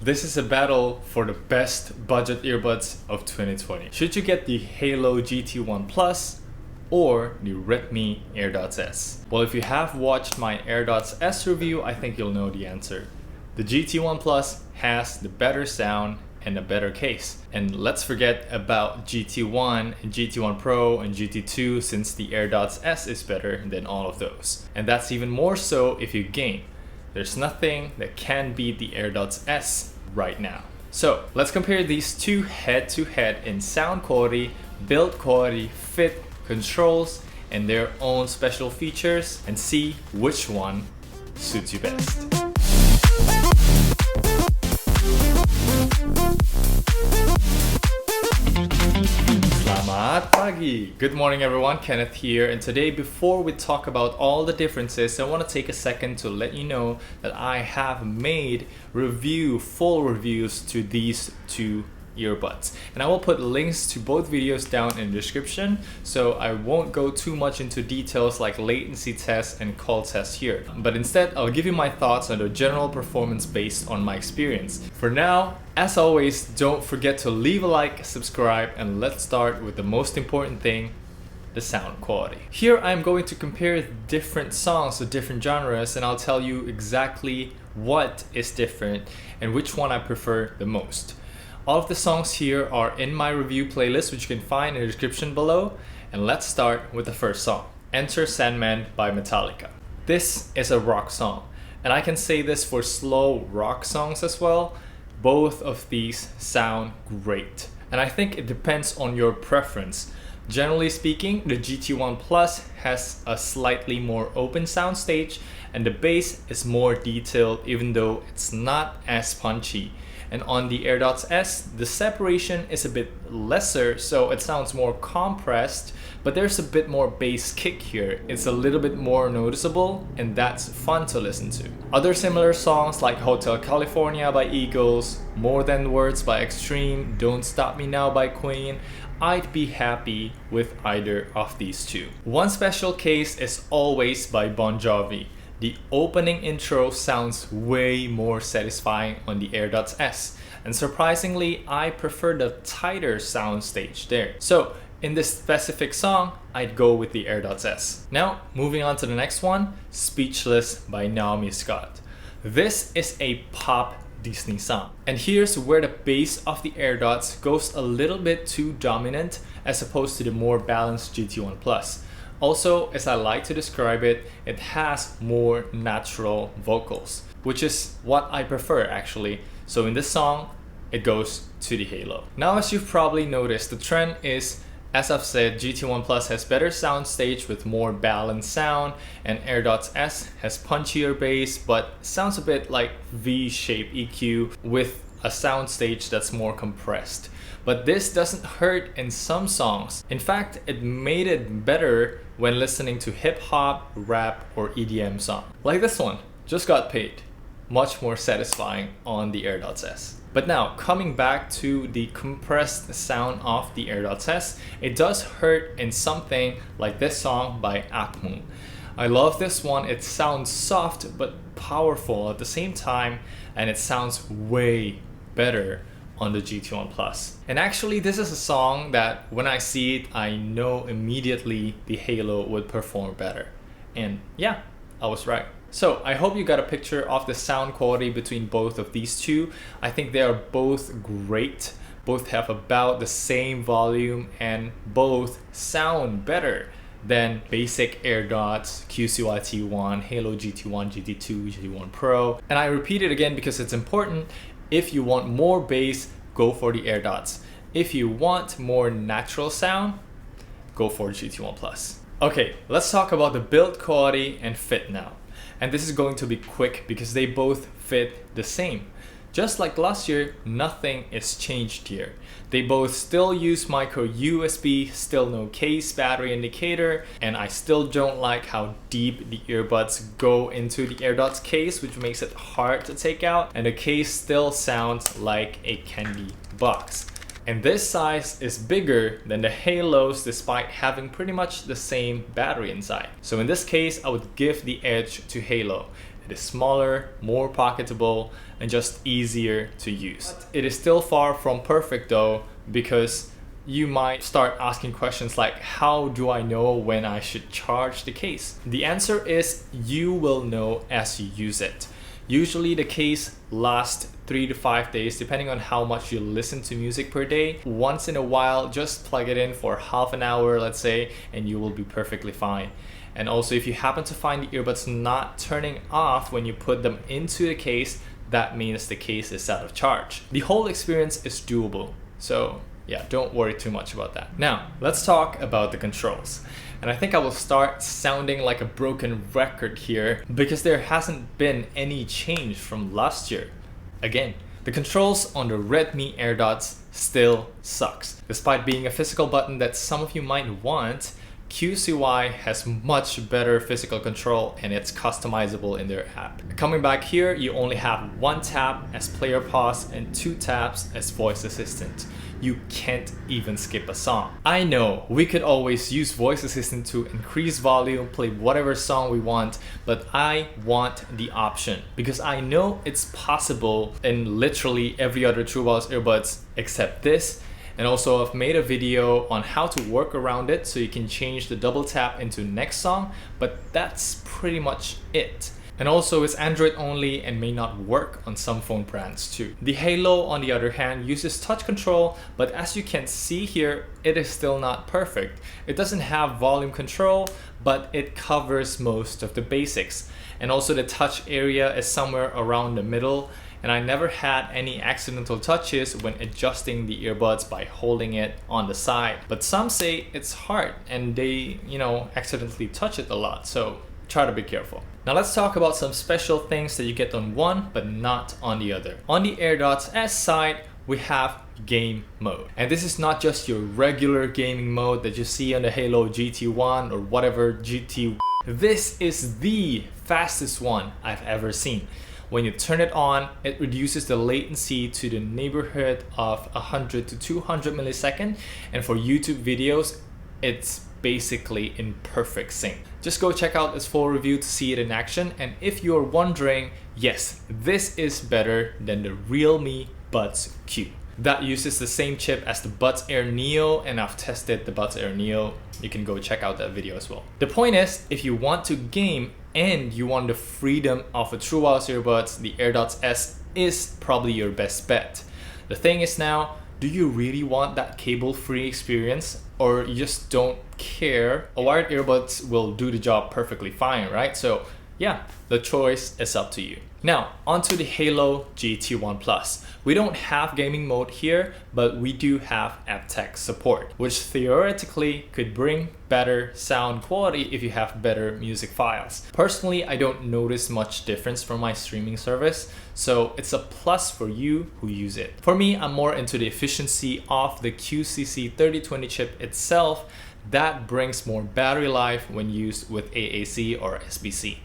This is a battle for the best budget earbuds of 2020. Should you get the Haylou GT1 Plus or the Redmi AirDots S? Well, if you have watched my AirDots S review, I think you'll know the answer. The GT1 Plus has the better sound and a better case. And let's forget about GT1 and GT1 Pro and GT2 since the AirDots S is better than all of those. And that's even more so if you game. There's nothing that can beat the AirDots S right now. So let's compare these two head to head in sound quality, build quality, fit, controls, and their own special features and see which one suits you best. Selamat pagi! Good morning everyone, Kenneth here, and today before we talk about all the differences, I want to take a second to let you know that I have made full reviews to these two earbuds, and I will put links to both videos down in the description, so I won't go too much into details like latency tests and call tests here, but instead I'll give you my thoughts on the general performance based on my experience. For now, as always, don't forget to leave a like, subscribe, and let's start with the most important thing, the sound quality. Here I'm going to compare different songs to different genres, and I'll tell you exactly what is different and which one I prefer the most. All of the songs here are in my review playlist, which you can find in the description below. And let's start with the first song, Enter Sandman by Metallica. This is a rock song, and I can say this for slow rock songs as well. Both of these sound great, and I think it depends on your preference. Generally speaking, the GT1 Plus has a slightly more open soundstage, and the bass is more detailed even though it's not as punchy. And on the AirDots S, the separation is a bit lesser, so it sounds more compressed, but there's a bit more bass kick here. It's a little bit more noticeable, and that's fun to listen to. Other similar songs like Hotel California by Eagles, More Than Words by Extreme, Don't Stop Me Now by Queen, I'd be happy with either of these two. One special case is Always by Bon Jovi. The opening intro sounds way more satisfying on the AirDots S, and surprisingly, I prefer the tighter soundstage there. So in this specific song, I'd go with the AirDots S. Now, moving on to the next one, Speechless by Naomi Scott. This is a pop Disney song, and here's where the bass of the AirDots goes a little bit too dominant as opposed to the more balanced GT1 Plus. Also, as I like to describe it, it has more natural vocals, which is what I prefer actually. So in this song, it goes to the Haylou. Now, as you've probably noticed, the trend is, as I've said, GT1 Plus has better soundstage with more balanced sound, and AirDots S has punchier bass but sounds a bit like V-shaped EQ with a soundstage that's more compressed. But this doesn't hurt in some songs. In fact, it made it better when listening to hip-hop, rap, or EDM song. Like this one, Just Got Paid. Much more satisfying on the AirDots S. But now, coming back to the compressed sound of the AirDots S, it does hurt in something like this song by Akmu. I love this one. It sounds soft but powerful at the same time, and it sounds way better on the GT1 Plus. And actually, this is a song that when I see it, I know immediately the Haylou would perform better. And yeah, I was right. So I hope you got a picture of the sound quality between both of these two. I think they are both great. Both have about the same volume and both sound better than basic AirDots, QCY-T1, Haylou GT1, GT2, GT1 Pro. And I repeat it again because it's important. If you want more bass, go for the AirDots. If you want more natural sound, go for GT1 Plus. Okay, let's talk about the build quality and fit now. And this is going to be quick because they both fit the same. Just like last year, nothing is changed here. They both still use micro USB, still no case battery indicator, and I still don't like how deep the earbuds go into the AirDots case, which makes it hard to take out, and the case still sounds like a candy box. And this size is bigger than the Haylou's despite having pretty much the same battery inside. So in this case, I would give the edge to Haylou. It is smaller, more pocketable, and just easier to use. It is still far from perfect though, because you might start asking questions like, how do I know when I should charge the case? The answer is you will know as you use it. Usually the case lasts 3 to 5 days depending on how much you listen to music per day. Once in a while, just plug it in for half an hour, let's say, and you will be perfectly fine. And also, if you happen to find the earbuds not turning off when you put them into the case, that means the case is out of charge. The whole experience is doable. So yeah, don't worry too much about that. Now, let's talk about the controls. And I think I will start sounding like a broken record here because there hasn't been any change from last year. Again, the controls on the Redmi AirDots still sucks. Despite being a physical button that some of you might want, QCY has much better physical control and it's customizable in their app. Coming back here, you only have 1 tap as player pause and 2 taps as voice assistant. You can't even skip a song. I know we could always use voice assistant to increase volume, play whatever song we want, but I want the option because I know it's possible in literally every other True Wireless earbuds except this. And also I've made a video on how to work around it so you can change the double tap into next song, but that's pretty much it. And also it's Android only and may not work on some phone brands too. The Haylou, on the other hand, uses touch control, but as you can see here, it is still not perfect. It doesn't have volume control, but it covers most of the basics. And also the touch area is somewhere around the middle, and I never had any accidental touches when adjusting the earbuds by holding it on the side. But some say it's hard and they, accidentally touch it a lot, so try to be careful. Now let's talk about some special things that you get on one but not on the other. On the AirDots S side, we have game mode. And this is not just your regular gaming mode that you see on the Haylou GT1 or whatever GT. This is the fastest one I've ever seen. When you turn it on, it reduces the latency to the neighborhood of 100 to 200 milliseconds. And for YouTube videos, it's basically in perfect sync. Just go check out this full review to see it in action. And if you're wondering, yes, this is better than the Realme Buds Q. That uses the same chip as the Buds Air Neo, and I've tested the Buds Air Neo. You can go check out that video as well. The point is, if you want to game and you want the freedom of a True Wireless earbuds, the AirDots S is probably your best bet. The thing is now, do you really want that cable-free experience, or you just don't care? A wired earbuds will do the job perfectly fine, right? So yeah, the choice is up to you. Now, onto the Haylou GT1 Plus. We don't have gaming mode here, but we do have aptX support, which theoretically could bring better sound quality if you have better music files. Personally, I don't notice much difference from my streaming service, so it's a plus for you who use it. For me, I'm more into the efficiency of the QCC3020 chip itself. That brings more battery life when used with AAC or SBC.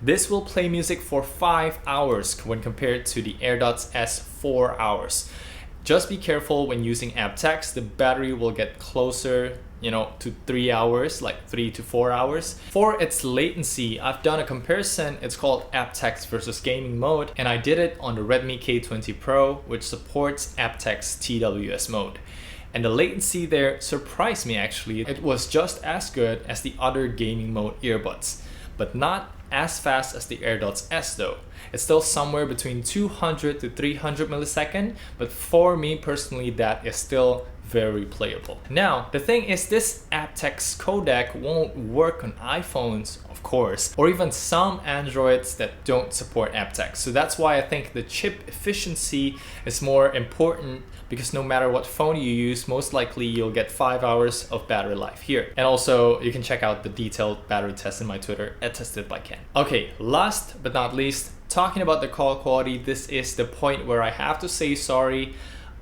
This will play music for 5 hours when compared to the AirDots S 4 hours. Just be careful when using aptX, the battery will get closer, to 3 hours, like 3 to 4 hours. For its latency, I've done a comparison. It's called aptX versus gaming mode, and I did it on the Redmi K20 Pro, which supports aptX TWS mode. And the latency there surprised me actually. It was just as good as the other gaming mode earbuds, but not as fast as the AirDots S though. It's still somewhere between 200 to 300 milliseconds, but for me personally, that is still very playable. Now, the thing is, this aptX codec won't work on iPhones, of course, or even some Androids that don't support aptX. So that's why I think the chip efficiency is more important, because no matter what phone you use, most likely you'll get 5 hours of battery life here. And also, you can check out the detailed battery test in my Twitter at @testedbyken. Okay, last but not least, talking about the call quality, this is the point where I have to say sorry.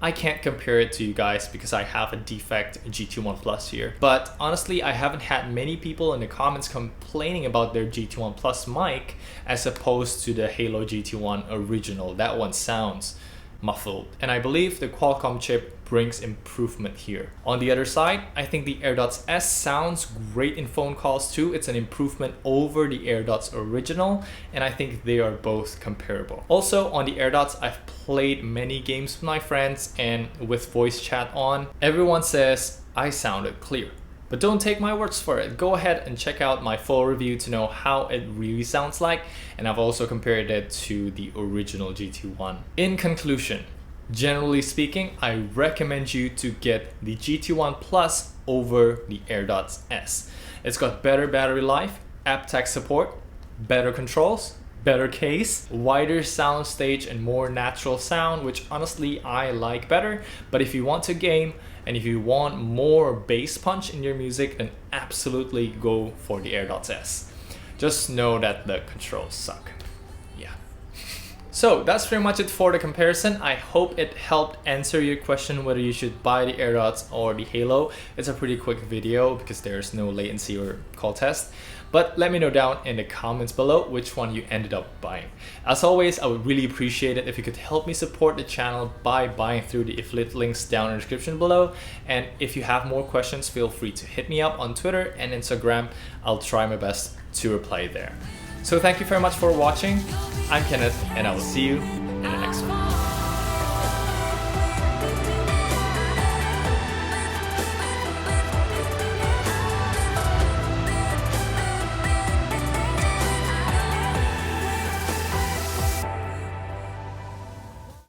I can't compare it to you guys because I have a defect GT1 Plus here. But honestly, I haven't had many people in the comments complaining about their GT1 Plus mic as opposed to the Haylou GT1 original. That one sounds muffled. And I believe the Qualcomm chip brings improvement here. On the other side, I think the AirDots S sounds great in phone calls too. It's an improvement over the AirDots original, and I think they are both comparable. Also, on the AirDots, I've played many games with my friends, and with voice chat on, everyone says I sounded clear. But don't take my words for it. Go ahead and check out my full review to know how it really sounds like, and I've also compared it to the original GT1. In conclusion, generally speaking, I recommend you to get the GT1 Plus over the AirDots S. It's got better battery life, aptX support, better controls, better case, wider sound stage, and more natural sound, which honestly I like better. But if you want to game and if you want more bass punch in your music, then absolutely go for the AirDots S. Just know that the controls suck. Yeah. So that's pretty much it for the comparison. I hope it helped answer your question whether you should buy the AirDots or the Haylou. It's a pretty quick video because there's no latency or call test. But let me know down in the comments below which one you ended up buying. As always, I would really appreciate it if you could help me support the channel by buying through the affiliate links down in the description below. And if you have more questions, feel free to hit me up on Twitter and Instagram. I'll try my best to reply there. So thank you very much for watching. I'm Kenneth, and I will see you in the next one.